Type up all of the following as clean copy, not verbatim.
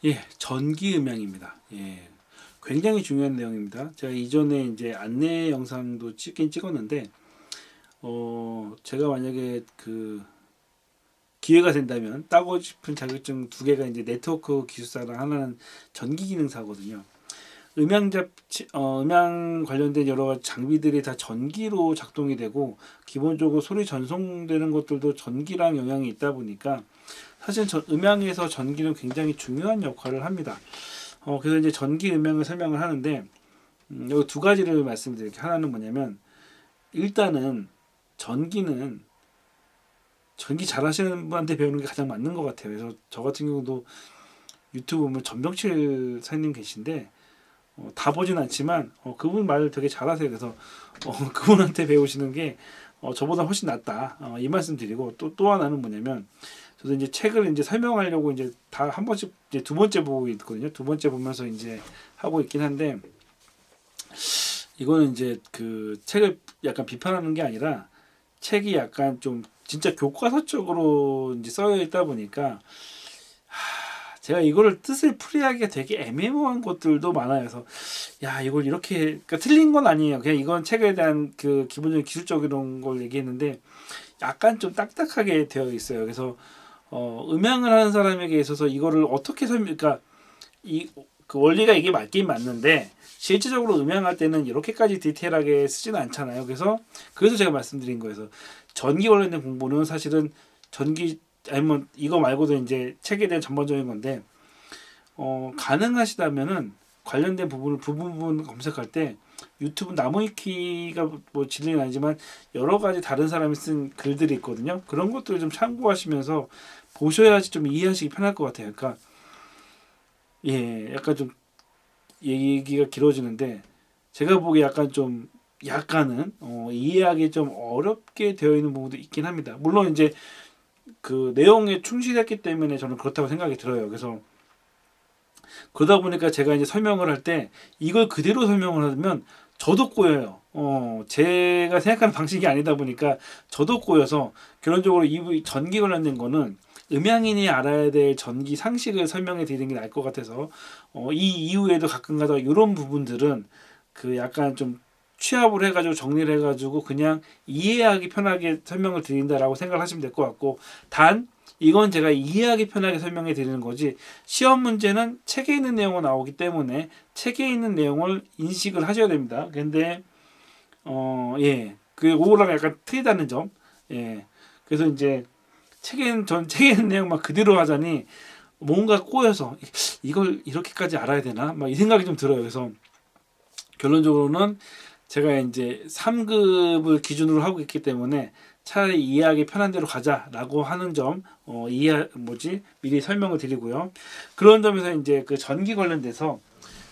예, 전기 음향입니다. 예, 굉장히 중요한 내용입니다. 제가 이전에 이제 안내 영상도 찍긴 찍었는데, 제가 만약에 그 기회가 된다면 따고 싶은 자격증 두 개가 이제 네트워크 기술사랑 하나는 전기 기능사거든요. 음향 관련된 여러 가지 장비들이 다 전기로 작동이 되고 기본적으로 소리 전송되는 것들도 전기랑 영향이 있다 보니까 사실 음향에서 전기는 굉장히 중요한 역할을 합니다. 그래서 이제 전기 음향을 설명을 하는데 여기 두 가지를 말씀드릴게요. 하나는 뭐냐면 일단은 전기는 전기 잘하시는 분한테 배우는 게 가장 맞는 것 같아요. 그래서 저 같은 경우도 유튜브 보면 전병칠 사장님 계신데 다 보진 않지만 그분 말을 되게 잘하세요. 그래서 그분한테 배우시는 게 저보다 훨씬 낫다. 이 말씀 드리고 또 하나는 뭐냐면 저도 이제 책을 이제 설명하려고 이제 다 한 번씩 이제 두 번째 보고 있거든요. 두 번째 보면서 이제 하고 있긴 한데 이거는 이제 그 책을 약간 비판하는 게 아니라 책이 약간 좀 진짜 교과서적으로 이제 써여 있다 보니까 제가 이거를 뜻을 풀이하기가 되게 애매모호한 것들도 많아요. 그래서 야 이걸 이렇게 그러니까 틀린 건 아니에요. 그냥 이건 책에 대한 그 기본적인 기술적인 걸 얘기했는데 약간 좀 딱딱하게 되어 있어요. 그래서 음향을 하는 사람에게 있어서 이거를 어떻게 그러니까 이 그 원리가 이게 맞긴 맞는데 실질적으로 음향할 때는 이렇게까지 디테일하게 쓰지는 않잖아요. 그래서 제가 말씀드린 거예요. 그래서 전기 관련된 공부는 사실은 전기 아니면 이거 말고도 이제 책에 대한 전반적인 건데 가능하시다면은 관련된 부분 검색할 때 유튜브 나무위키가 뭐 진리는 아니지만 여러 가지 다른 사람이 쓴 글들이 있거든요. 그런 것들을 좀 참고하시면서 보셔야지 좀 이해하시기 편할 것 같아요. 그러니까 예, 약간 좀 얘기가 길어지는데 제가 보기에 약간은 이해하기 좀 어렵게 되어 있는 부분도 있긴 합니다. 물론 이제 그 내용에 충실했기 때문에 저는 그렇다고 생각이 들어요. 그래서 그러다 보니까 제가 이제 설명을 할 때 이걸 그대로 설명을 하면 저도 꼬여요. 제가 생각하는 방식이 아니다 보니까 저도 꼬여서 결론적으로 이 전기 관련된 거는 음향인이 알아야 될 전기 상식을 설명해 드리는 게 나을 것 같아서 이 이후에도 가끔가다 이런 부분들은 그 약간 좀 취합을 해가지고 정리를 해가지고 그냥 이해하기 편하게 설명을 드린다라고 생각을 하시면 될 것 같고 단 이건 제가 이해하기 편하게 설명해 드리는 거지 시험 문제는 책에 있는 내용은 나오기 때문에 책에 있는 내용을 인식을 하셔야 됩니다. 근데 예. 그거랑 약간 틀리다는 점. 예. 그래서 이제 책에 있는 내용만 그대로 하자니 뭔가 꼬여서 이걸 이렇게까지 알아야 되나? 막 이 생각이 좀 들어요. 그래서 결론적으로는 제가 이제 3급을 기준으로 하고 있기 때문에 차라리 이해하기 편한 대로 가자라고 하는 점 미리 설명을 드리고요. 그런 점에서 이제 그 전기 관련돼서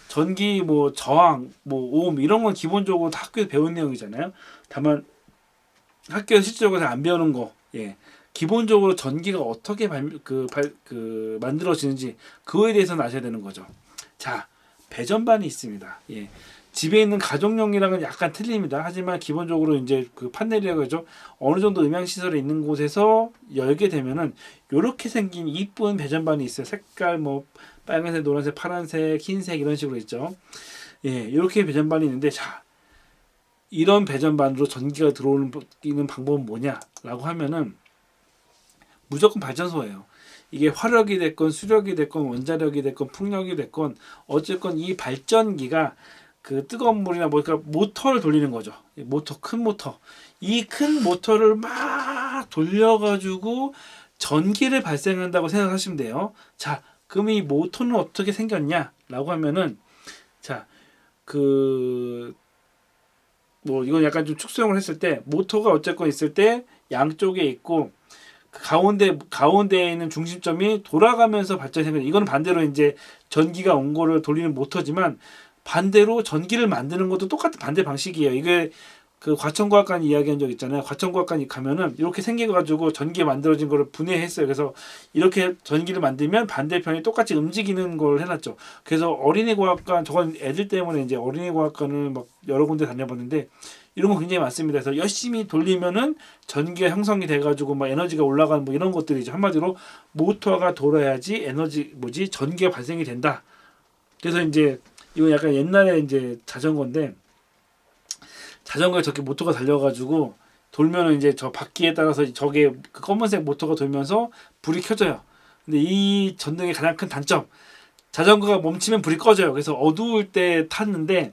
전기 뭐 저항 뭐 오hm 이런 건 기본적으로 다 학교에서 배운 내용이잖아요. 다만 학교에서 실질적으로 안 배우는 거 예. 기본적으로 전기가 어떻게 만들어지는지 그거에 대해서는 아셔야 되는 거죠. 자, 배전반이 있습니다. 예. 집에 있는 가정용이랑은 약간 틀립니다. 하지만 기본적으로 이제 그 판넬이라고 하죠. 어느 정도 음향 시설이 있는 곳에서 열게 되면은 이렇게 생긴 이쁜 배전반이 있어요. 색깔 뭐 빨간색, 노란색, 파란색, 흰색 이런 식으로 있죠. 예, 이렇게 배전반이 있는데 자, 이런 배전반으로 전기가 들어오는 방법은 뭐냐라고 하면은 무조건 발전소예요. 이게 화력이 됐건 수력이 됐건 원자력이 됐건 풍력이 됐건 어쨌건 이 발전기가 그 뜨거운 물이나 그러니까 모터를 돌리는 거죠. 큰 모터. 이 큰 모터를 막 돌려가지고 전기를 발생한다고 생각하시면 돼요. 자, 그럼 이 모터는 어떻게 생겼냐라고 하면은 자, 그 뭐 이건 약간 좀 축소형을 했을 때 모터가 어쨌건 있을 때 양쪽에 있고 그 가운데에 있는 중심점이 돌아가면서 발전이 생겨요. 이거는 반대로 이제 전기가 온 거를 돌리는 모터지만 반대로 전기를 만드는 것도 똑같은 반대 방식이에요. 이게 그 과천과학관 이야기한 적 있잖아요. 과천과학관 가면은 이렇게 생겨가지고 전기 만들어진 거를 분해했어요. 그래서 이렇게 전기를 만들면 반대편이 똑같이 움직이는 걸 해놨죠. 그래서 어린이과학관 저건 애들 때문에 이제 어린이과학관을 막 여러 군데 다녀봤는데 이런 거 굉장히 많습니다. 그래서 열심히 돌리면은 전기가 형성이 돼가지고 막 에너지가 올라가는 뭐 이런 것들이죠. 한마디로 모터가 돌아야지 전기가 발생이 된다. 그래서 이제 이건 약간 옛날에 이제 자전거인데 자전거에 저렇게 모터가 달려가지고 돌면은 이제 저 바퀴에 따라서 저게 그 검은색 모터가 돌면서 불이 켜져요. 근데 이 전등의 가장 큰 단점, 자전거가 멈추면 불이 꺼져요. 그래서 어두울 때 탔는데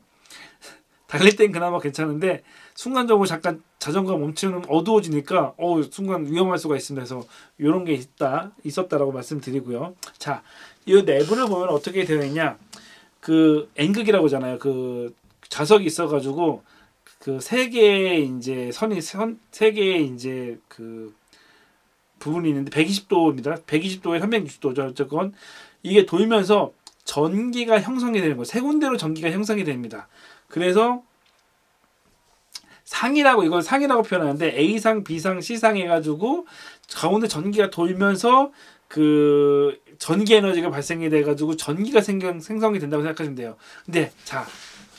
달릴 땐 그나마 괜찮은데 순간적으로 잠깐 자전거가 멈추면 어두워지니까 순간 위험할 수가 있습니다. 그래서 이런 게 있었다라고 말씀드리고요. 자, 이 내부를 보면 어떻게 되어 있냐? 그 N극이라고 하잖아요. 그 좌석이 있어가지고 그 세 개의 이제 세 개의 이제 그 부분이 있는데 120도입니다. 120도에 360도죠. 어쨌건 이게 돌면서 전기가 형성이 되는 거예요. 세 군데로 전기가 형성이 됩니다. 그래서 이걸 상이라고 표현하는데 A상, B상, C상 해가지고 가운데 전기가 돌면서 그 전기 에너지가 발생이 돼가지고 전기가 생성이 된다고 생각하시면 돼요. 근데 자,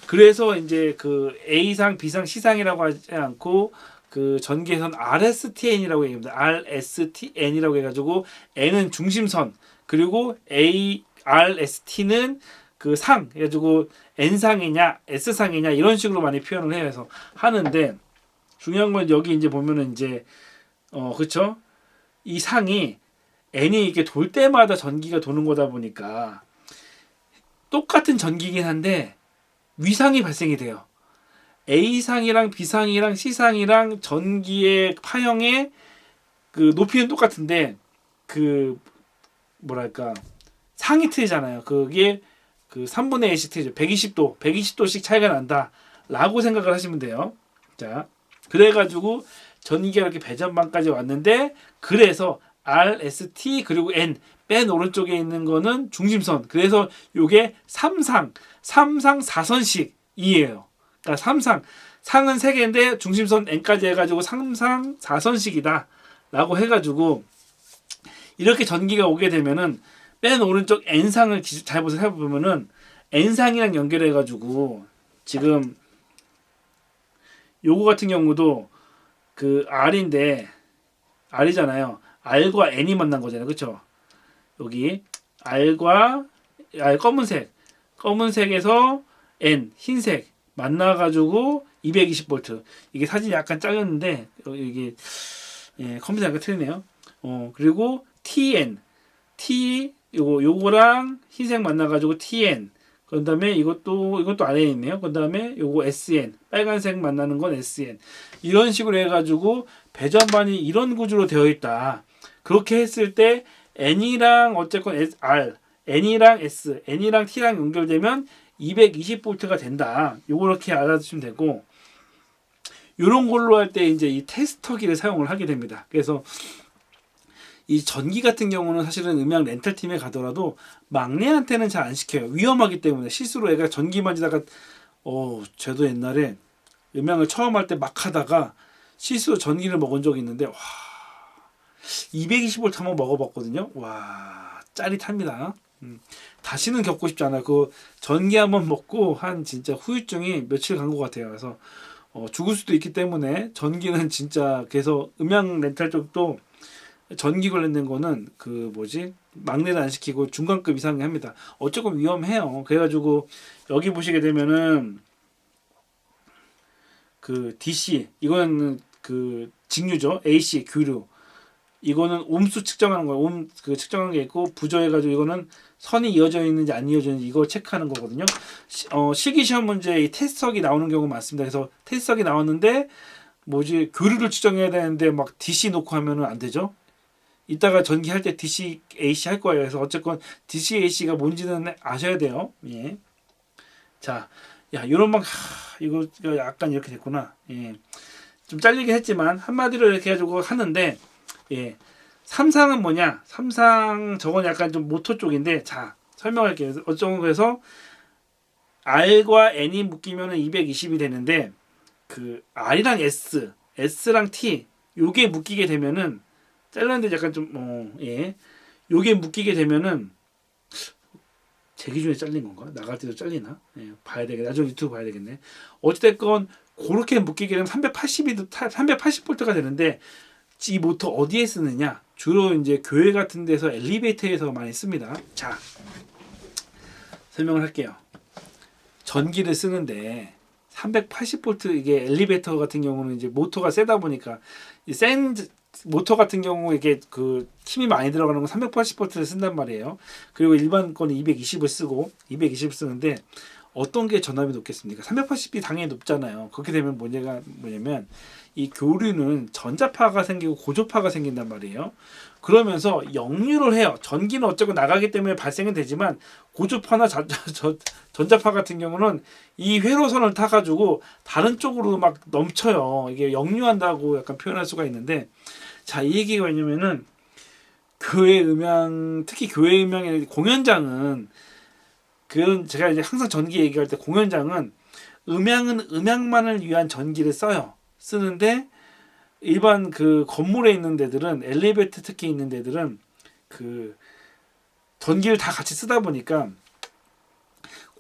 그래서 이제 그 A상, B상, C상이라고 하지 않고 그 전기에선 RSTN이라고 얘기합니다. RSTN이라고 해가지고 N은 중심선, 그리고 RST는 그 상, 해가지고 N상이냐 S상이냐 이런 식으로 많이 표현을 해서 하는데, 중요한 건 여기 이제 보면은 이제 그쵸? 이 상이 N이 이렇게 돌 때마다 전기가 도는 거다 보니까 똑같은 전기긴 한데 위상이 발생이 돼요. A상이랑 B상이랑 C상이랑 전기의 파형의 그 높이는 똑같은데 그 뭐랄까 상이 틀리잖아요. 그게 그 3분의 1씩 틀리죠. 120도씩 차이가 난다라고 생각을 하시면 돼요. 자, 그래가지고 전기가 이렇게 배전반까지 왔는데, 그래서 RST 그리고 N 맨 오른쪽에 있는 거는 중심선. 그래서 요게 3상 4선식이에요. 그러니까 상은 3개인데 중심선 N까지 해가지고 3상 4선식이다 라고 해가지고, 이렇게 전기가 오게 되면은 맨 오른쪽 N상을 잘 보세요. 해보면은 N상이랑 연결해가지고 지금 요거 같은 경우도 그 R인데 R이잖아요. R과 N이 만난 거잖아요. 그쵸? 여기 R과 검은색에서 N 흰색 만나가지고 220V. 이게 사진이 약간 잘렸는데 이게 컴퓨터 약간 틀리네요. 그리고 요거랑 흰색 만나가지고 TN. 그 다음에 이것도 아래에 있네요. 그 다음에 요거 SN. 빨간색 만나는 건 SN. 이런 식으로 해가지고 배전반이 이런 구조로 되어 있다. 그렇게 했을 때 N이랑 어쨌건 N이랑 S, N이랑 T랑 연결되면 220V가 된다. 요렇게 알아두시면 되고, 요런 걸로 할 때 이제 이 테스터기를 사용을 하게 됩니다. 그래서 이 전기 같은 경우는 사실은 음향 렌탈 팀에 가더라도 막내한테는 잘 안 시켜요. 위험하기 때문에. 실수로 애가 전기 만지다가 저도 옛날에 음향을 처음 할 때 막 하다가 실수로 전기를 먹은 적이 있는데 220V 한번 먹어봤거든요. 와, 짜릿합니다. 다시는 겪고 싶지 않아요. 그 전기 한번 먹고 한 진짜 후유증이 며칠 간 것 같아요. 그래서 죽을 수도 있기 때문에 전기는 진짜, 그래서 음향 렌탈 쪽도 전기 관련된 거는 막내를 안 시키고 중간급 이상이 합니다. 어쨌건 위험해요. 그래가지고 여기 보시게 되면은 그 DC, 이거는 그 직류죠. AC 교류. 이거는 옴수 측정하는 거예요. 측정하는 게 있고, 부저해가지고 이거는 선이 이어져 있는지 안 이어져 있는지 이거 체크하는 거거든요. 실기 시험 문제 이 테스트석이 나오는 경우 많습니다. 그래서 테스트석이 나왔는데 교류를 측정해야 되는데 막 DC 놓고 하면은 안 되죠. 이따가 전기할 때 DC, AC 할 거예요. 그래서 어쨌건 DC, AC가 뭔지는 아셔야 돼요. 예. 자, 요런 이거 약간 이렇게 됐구나. 예. 좀 잘리긴 했지만 한마디로 이렇게 해가지고 하는데, 예. 3상은 뭐냐? 3상 저건 약간 좀 모터 쪽인데, 자, 설명할게요. 어쩌면 그래서 R과 N이 묶이면은 220이 되는데, 그 R이랑 S랑 T 요게 묶이게 되면은, 잘랐는데 약간 요게 묶이게 되면은, 제 기준에 잘린 건가? 나갈 때도 잘리나? 예, 봐야 되겠네. 나중에 유튜브 봐야 되겠네. 어찌됐건 그렇게 묶이게 되면 380V가 되는데 이 모터 어디에 쓰느냐? 주로 이제 교회 같은 데서 엘리베이터에서 많이 씁니다. 자, 설명을 할게요. 전기를 쓰는데 380V 이게 엘리베이터 같은 경우는 이제 모터가 세다 보니까 센 모터 같은 경우 이게 그 힘이 많이 들어가는 건 380V를 쓴단 말이에요. 그리고 일반 거는 220을 쓰고 220 쓰는데 어떤 게 전압이 높겠습니까? 380이 당연히 높잖아요. 그렇게 되면 뭐냐면 이 교류는 전자파가 생기고 고조파가 생긴단 말이에요. 그러면서 역류를 해요. 전기는 어쩌고 나가기 때문에 발생은 되지만 고조파나 전자파 같은 경우는 이 회로선을 타가지고 다른 쪽으로 막 넘쳐요. 이게 역류한다고 약간 표현할 수가 있는데, 자, 이 얘기가 왜냐면은 교회 음향, 특히 교회 음향의 공연장은 그런 제가 이제 항상 전기 얘기할 때 공연장은 음향은 음향만을 위한 전기를 써요. 쓰는데 일반 그 건물에 있는 데들은 엘리베이터 특히 있는 데들은 그 전기를 다 같이 쓰다 보니까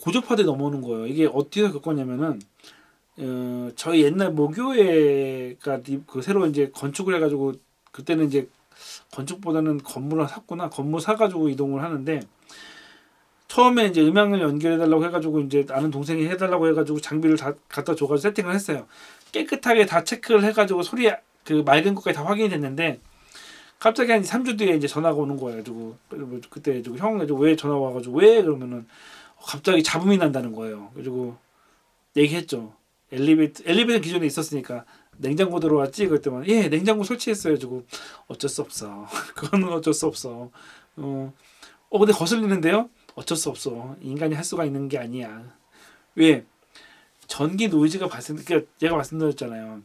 고조파들이 넘어오는 거예요. 이게 어디서 겪었냐면은 저희 옛날 모교회가 그 새로 이제 건축을 해가지고 그때는 이제 건축보다는 건물을 샀구나. 건물 사가지고 이동을 하는데 처음에 이제 음향을 연결해달라고 해가지고 이제 아는 동생이 해달라고 해가지고 장비를 다 갖다 줘가지고 세팅을 했어요. 깨끗하게 다 체크를 해가지고 소리 그 맑은 것까지 다 확인이 됐는데 갑자기 한 3주 뒤에 이제 전화가 오는 거예요. 그래가지고 그때 형 왜 전화 와가지고 왜 그러면은 갑자기 잡음이 난다는 거예요. 그래가지고 얘기했죠. 엘리베이터 기존에 있었으니까 냉장고 들어왔지 그랬더니 예 냉장고 설치했어요. 그래가지고 어쩔 수 없어. 그거는 어쩔 수 없어. 근데 거슬리는데요. 어쩔 수 없어. 인간이 할 수가 있는 게 아니야. 왜? 전기 노이즈가 그러니까 제가 말씀드렸잖아요.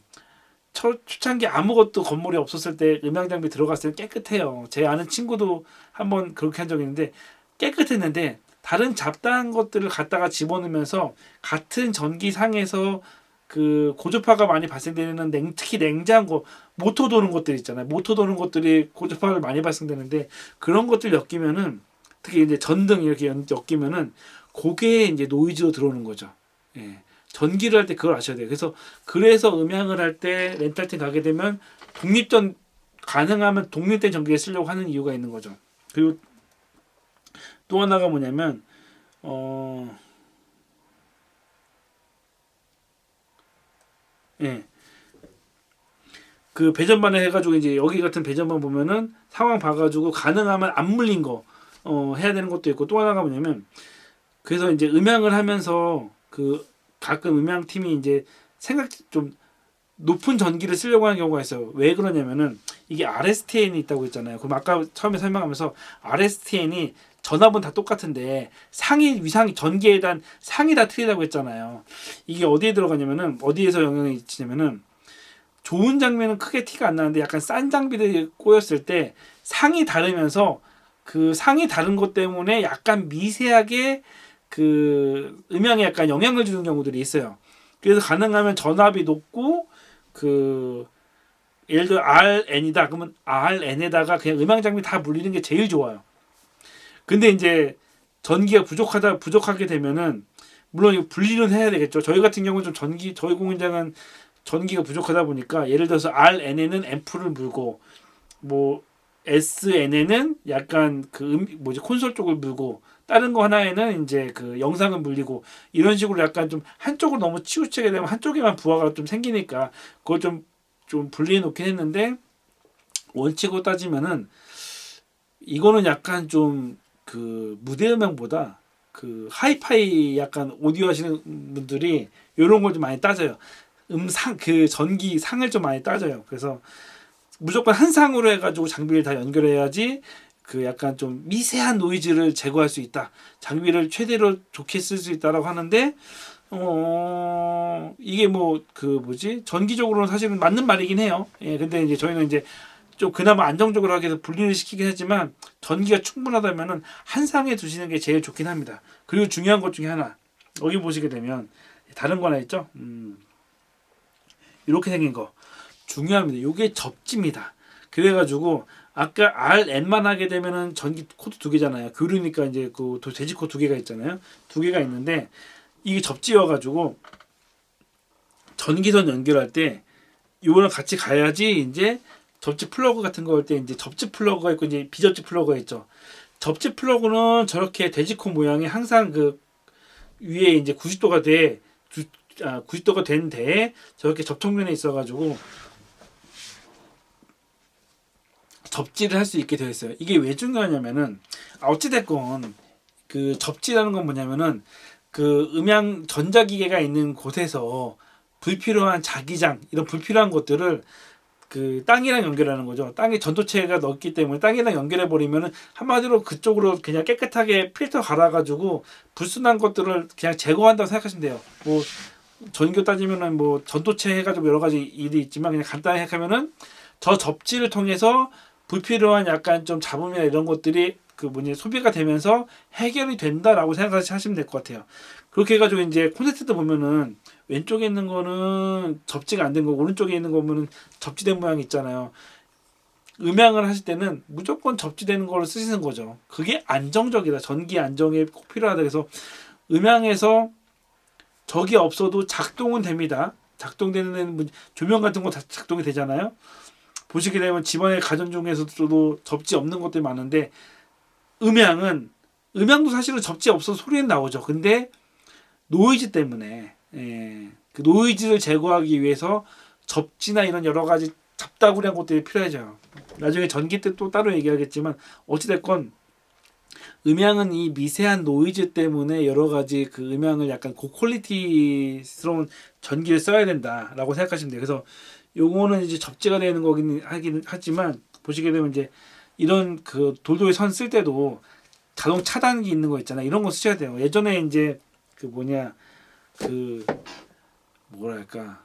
초창기 아무것도 건물이 없었을 때 음향 장비 들어갔을 때 깨끗해요. 제 아는 친구도 한번 그렇게 한 적이 있는데 깨끗했는데 다른 잡다한 것들을 갖다가 집어넣으면서 같은 전기상에서 그 고주파가 많이 발생되는 특히 냉장고 모터 도는 것들 있잖아요. 모터 도는 것들이 고주파를 많이 발생되는데 그런 것들 엮이면은 특히 이제 전등 이렇게 엮이면은 그게 이제 노이즈로 들어오는 거죠. 예. 전기를 할 때 그걸 아셔야 돼요. 그래서 음향을 할 때 렌탈팀 가게 되면 가능하면 독립된 전기를 쓰려고 하는 이유가 있는 거죠. 그리고 또 하나가 뭐냐면 예. 그 배전반에 해가지고 이제 여기 같은 배전반 보면은 상황 봐가지고 가능하면 안 물린 거 해야 되는 것도 있고 또 하나가 뭐냐면 그래서 이제 음향을 하면서 그 가끔 음향팀이 이제 좀 높은 전기를 쓰려고 하는 경우가 있어요. 왜 그러냐면은 이게 RSTN이 있다고 했잖아요. 그럼 아까 처음에 설명하면서 RSTN이 전압은 다 똑같은데 위상이 전기에 대한 상이 다 틀리다고 했잖아요. 이게 어디에 들어가냐면은 어디에서 영향이 있냐면은 좋은 장면은 크게 티가 안 나는데 약간 싼 장비들이 꼬였을 때 상이 다르면서 그 상이 다른 것 때문에 약간 미세하게 그 음향에 약간 영향을 주는 경우들이 있어요. 그래서 가능하면 전압이 높고 그 예를 들어 RN이다 그러면 RN에다가 그냥 음향 장비 다 물리는 게 제일 좋아요. 근데 이제 전기가 부족하게 되면은 물론 이거 분리는 해야 되겠죠. 저희 같은 경우는 저희 공연장은 전기가 부족하다 보니까 예를 들어서 RN에는 앰프를 물고 뭐 SN에는 약간 콘솔 쪽을 물고 다른 거 하나에는 이제 그 영상을 물리고 이런 식으로 약간 좀 한쪽으로 너무 치우치게 되면 한쪽에만 부하가 좀 생기니까 그걸 좀 분리해 놓긴 했는데 원칙으로 따지면은 이거는 약간 좀 그 무대 음향보다 그 하이파이 약간 오디오 하시는 분들이 이런 걸 좀 많이 따져요. 그 전기 상을 좀 많이 따져요. 그래서 무조건 한 상으로 해가지고 장비를 다 연결해야지 그 약간 좀 미세한 노이즈를 제거할 수 있다. 장비를 최대로 좋게 쓸 수 있다라고 하는데 이게 전기적으로는 사실은 맞는 말이긴 해요. 예, 근데 이제 저희는 이제 좀 그나마 안정적으로 하기 위해서 분리를 시키긴 하지만 전기가 충분하다면은 한 상에 두시는 게 제일 좋긴 합니다. 그리고 중요한 것 중에 하나 여기 보시게 되면 다른 거 하나 있죠. 이렇게 생긴 거 중요합니다. 이게 접지입니다. 그래가지고 아까 RN만 하게 되면은 전기 코드 2개잖아요. 교류니까 이제 그 돼지 코드 2개가 있잖아요. 2개가 있는데 이게 접지여가지고 전기선 연결할 때 이거랑 같이 가야지 이제 접지 플러그 같은 거 할 때 이제 접지 플러그가 있고 이제 비접지 플러그가 있죠. 접지 플러그는 저렇게 돼지코 모양이 항상 그 위에 이제 90도가 90도가 된 데에 저렇게 접촉면에 있어가지고 접지를 할 수 있게 되어 있어요. 이게 왜 중요하냐면은 어찌됐건 그 접지라는 건 뭐냐면은 그 음향 전자기계가 있는 곳에서 불필요한 자기장 이런 불필요한 것들을 그 땅이랑 연결하는 거죠. 땅에 전도체가 넣었기 때문에 땅이랑 연결해 버리면은 한마디로 그쪽으로 그냥 깨끗하게 필터 갈아가지고 불순한 것들을 그냥 제거한다고 생각하시면 돼요. 뭐 전교 따지면은 뭐 전도체 해가지고 여러 가지 일이 있지만 그냥 간단히 생각하면은 저 접지를 통해서 불필요한 약간 좀 잡음이나 이런 것들이 그 뭐냐 소비가 되면서 해결이 된다라고 생각하시면 될 것 같아요. 그렇게 해가지고 이제 콘센트도 보면은 왼쪽에 있는 거는 접지가 안 된 거고 오른쪽에 있는 거 보면은 접지된 모양이 있잖아요. 음향을 하실 때는 무조건 접지되는 거를 쓰시는 거죠. 그게 안정적이다. 전기 안정에 꼭 필요하다. 그래서 음향에서 적이 없어도 작동은 됩니다. 작동되는 데는 뭐 조명 같은 거 다 작동이 되잖아요. 보시게 되면 집안의 가전 중에서도 접지 없는 것들이 많은데 음향도 사실은 접지 없어서 소리는 나오죠. 근데 노이즈 때문에 그 노이즈를 제거하기 위해서 접지나 이런 여러 가지 잡다구리한 것들이 필요해져요. 나중에 전기 때 또 따로 얘기하겠지만 어찌됐건 음향은 이 미세한 노이즈 때문에 여러 가지 그 음향을 약간 고퀄리티스러운 전기를 써야 된다라고 생각하시면 돼요. 그래서 요거는 이제 접지가 되는 거긴 하긴 하지만 보시게 되면 이제 이런 그 돌돌이 선 쓸 때도 자동 차단기 있는 거 있잖아요. 이런 거 쓰셔야 돼요. 예전에 이제 그 뭐냐 그 뭐랄까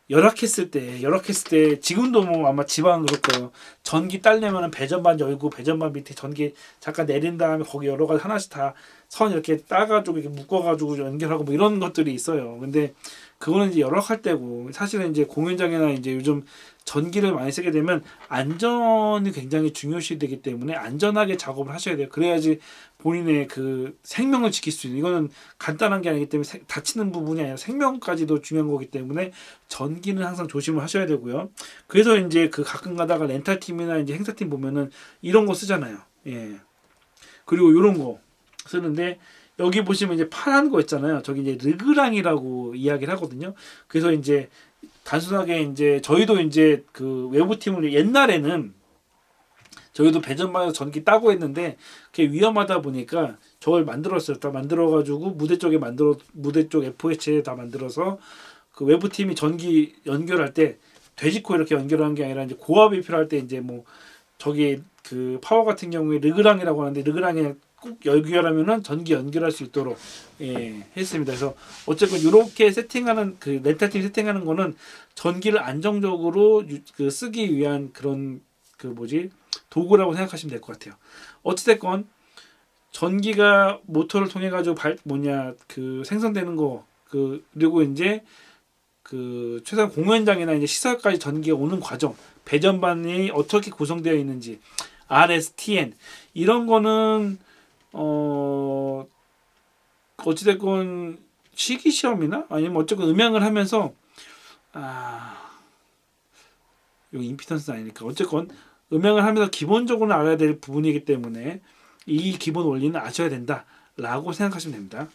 열악했을 때 지금도 뭐 아마 지방 그럴 거예요. 전기 딸려면은 배전반 열고 배전반 밑에 전기 잠깐 내린 다음에 거기 여러 가지 하나씩 다 선 이렇게 따가지고 이렇게 묶어가지고 연결하고 뭐 이런 것들이 있어요. 근데 그거는 이제 열악할 때고 사실은 이제 공연장이나 이제 요즘 전기를 많이 쓰게 되면 안전이 굉장히 중요시 되기 때문에 안전하게 작업을 하셔야 돼요. 그래야지 본인의 그 생명을 지킬 수 있는 이거는 간단한 게 아니기 때문에 다치는 부분이 아니라 생명까지도 중요한 거기 때문에 전기는 항상 조심을 하셔야 되고요. 그래서 이제 그 가끔 가다가 렌탈팀이나 이제 행사팀 보면은 이런 거 쓰잖아요. 예. 그리고 이런 거 쓰는데 여기 보시면 이제 파란 거 있잖아요. 저기 이제 르그랑이라고 이야기를 하거든요. 그래서 이제 단순하게 이제 저희도 이제 그 외부 팀을 옛날에는 저희도 배전반에서 전기 따고 했는데 그게 위험하다 보니까 저걸 만들었어요. 다 만들어가지고 무대 쪽 FH에 다 만들어서 그 외부 팀이 전기 연결할 때 돼지코 이렇게 연결하는 게 아니라 이제 고압이 필요할 때 이제 뭐 저기 그 파워 같은 경우에 르그랑이라고 하는데 르그랑에 꼭 연결하면은 전기 연결할 수 있도록 했습니다. 그래서 어쨌든 이렇게 세팅하는 그 렌탈팀 세팅하는 거는 전기를 안정적으로 그 쓰기 위한 그런 그 뭐지 도구라고 생각하시면 될 것 같아요. 어찌됐건 전기가 모터를 통해 가지고 그 생성되는 거 그리고 이제 그 최소한 공연장이나 이제 시설까지 전기가 오는 과정 배전반이 어떻게 구성되어 있는지 RSTN 이런 거는 어찌됐건 실기 시험이나 아니면 어쨌건 음향을 하면서 이거 임피던스는 아니니까 어쨌건 음향을 하면서 기본적으로 알아야 될 부분이기 때문에 이 기본 원리는 아셔야 된다라고 생각하시면 됩니다.